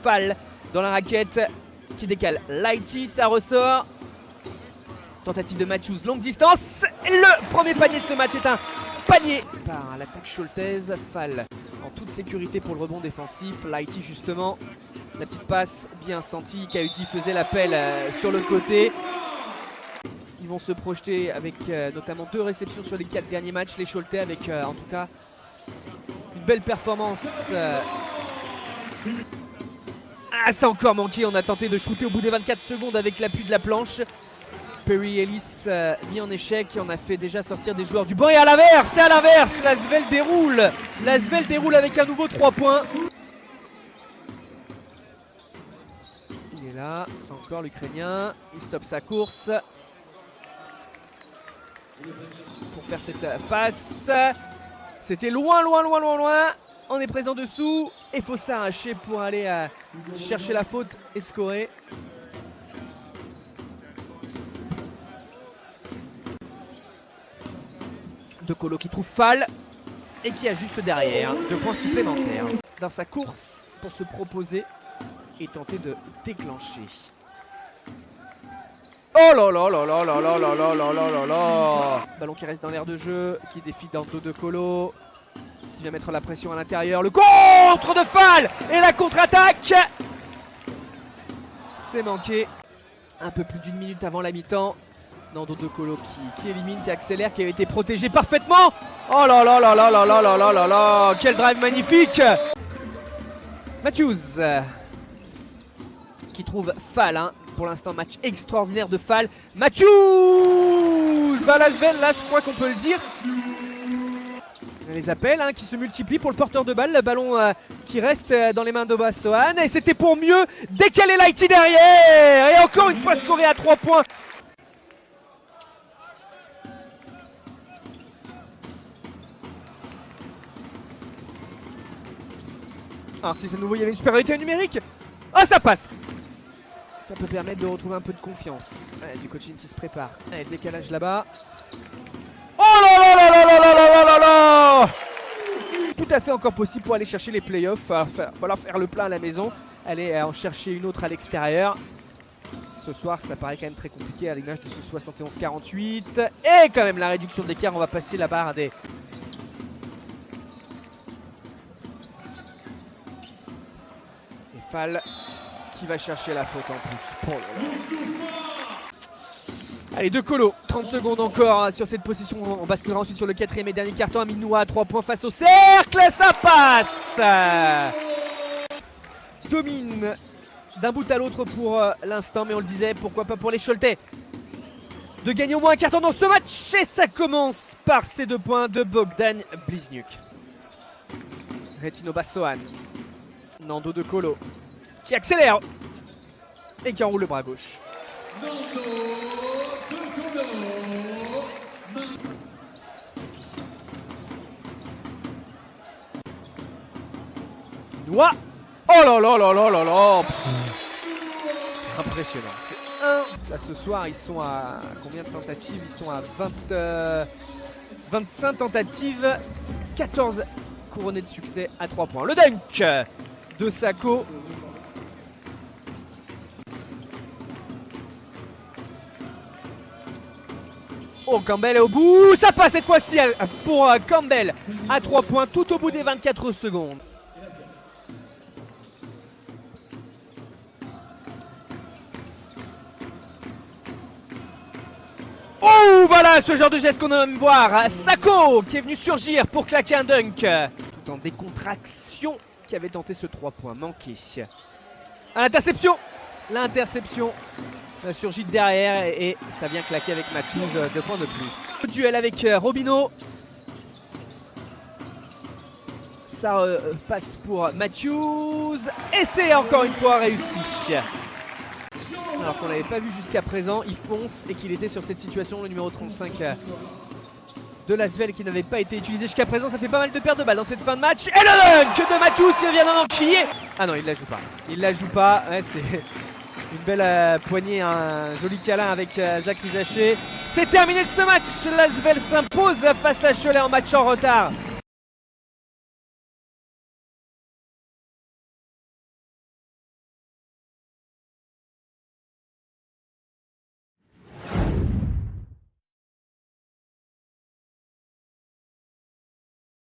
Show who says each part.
Speaker 1: Fall dans la raquette qui décale Lighty, ça ressort. Tentative de Matthews, longue distance. Le premier panier de ce match est un panier par l'attaque Scholtez. Fall en toute sécurité pour le rebond défensif. Lighty justement, la petite passe bien sentie. Kauti faisait l'appel sur le côté. Ils vont se projeter avec notamment 2 réceptions sur les 4 derniers matchs. Les Scholtez avec en tout cas une belle performance. Ah, ça a encore manqué. On a tenté de shooter au bout des 24 secondes avec l'appui de la planche. Perry Ellis mis en échec et on a fait déjà sortir des joueurs du banc. Et à l'inverse, l'Asvel déroule. L'Asvel déroule avec un nouveau 3 points. Il est là, encore l'Ukrainien. Il stoppe sa course pour faire cette passe. C'était loin. On est présent dessous et il faut s'arracher pour aller chercher la faute et scorer. De Colo qui trouve Fall et qui ajuste derrière. 2 points supplémentaires dans sa course pour se proposer et tenter de déclencher. Oh là là. Ballon qui reste dans l'air de jeu, qui défie dans le dos de Colo, qui vient mettre la pression à l'intérieur. Le contre de Fall et la contre-attaque. C'est manqué. Un peu plus d'1 minute avant la mi-temps. Nando De Colo qui élimine, qui accélère, qui a été protégé parfaitement. Oh là là. Quel drive magnifique. Matthews qui trouve Fall. Pour l'instant, match extraordinaire de Fall. Matthews L'Asvel, là je crois qu'on peut le dire. Les appels qui se multiplient pour le porteur de balle. Le ballon qui reste dans les mains d'Obasohan. Et c'était pour mieux décaler Lighty derrière. Et encore une fois scoré à 3 points. Artis à nouveau, il y avait une supériorité numérique. Ah, ça passe. Ça peut permettre de retrouver un peu de confiance. Allez, du coaching qui se prépare. Allez, le décalage là-bas. Oh là là. Tout à fait encore possible pour aller chercher les playoffs. Il va falloir faire le plein à la maison. Aller en chercher une autre à l'extérieur. Ce soir, ça paraît quand même très compliqué à l'image de ce 71-48. Et quand même la réduction d'écart, on va passer la barre des... Et Fall qui va chercher la faute en plus. Oh allez, De Colo, 30 secondes encore sur cette position. On basculera ensuite sur le 4e et dernier carton. Aminoua à 3 points face au cercle. Ça passe. Domine d'un bout à l'autre pour l'instant. Mais on le disait, pourquoi pas pour les Scholtez de gagner au moins un carton dans ce match. Et ça commence par ces 2 points de Bogdan Bliźniuk. Retino Bassoan. Nando De Colo qui accélère et qui enroule le bras gauche. Noah. Oh là là. C'est impressionnant. C'est 1. Là ce soir ils sont à combien de tentatives? Ils sont à 25 tentatives, 14 couronnées de succès à 3 points. Le dunk de Sako. Oh, Campbell est au bout. Ça passe cette fois-ci pour Campbell à 3 points tout au bout des 24 secondes. Oh, voilà ce genre de geste qu'on aime voir. Sako qui est venu surgir pour claquer un dunk. Tout en décontraction, qui avait tenté ce 3 points manqué. À l'interception. L'interception surgit derrière et ça vient claquer avec Matthews. 2 points de plus. Le duel avec Robinho. Ça passe pour Matthews. Et c'est encore une fois réussi. Alors qu'on n'avait pas vu jusqu'à présent, il fonce et qu'il était sur cette situation, le numéro 35 de l'Asvel qui n'avait pas été utilisé jusqu'à présent. Ça fait pas mal de pertes de balles dans cette fin de match. Et le dunk de Matthews qui vient d'en enquiller. Ah non, il la joue pas. Il la joue pas. Ouais, c'est une belle poignée, un joli câlin avec Zach Rizaché. C'est terminé de ce match. L'Asvel s'impose face à Cholet en match en retard.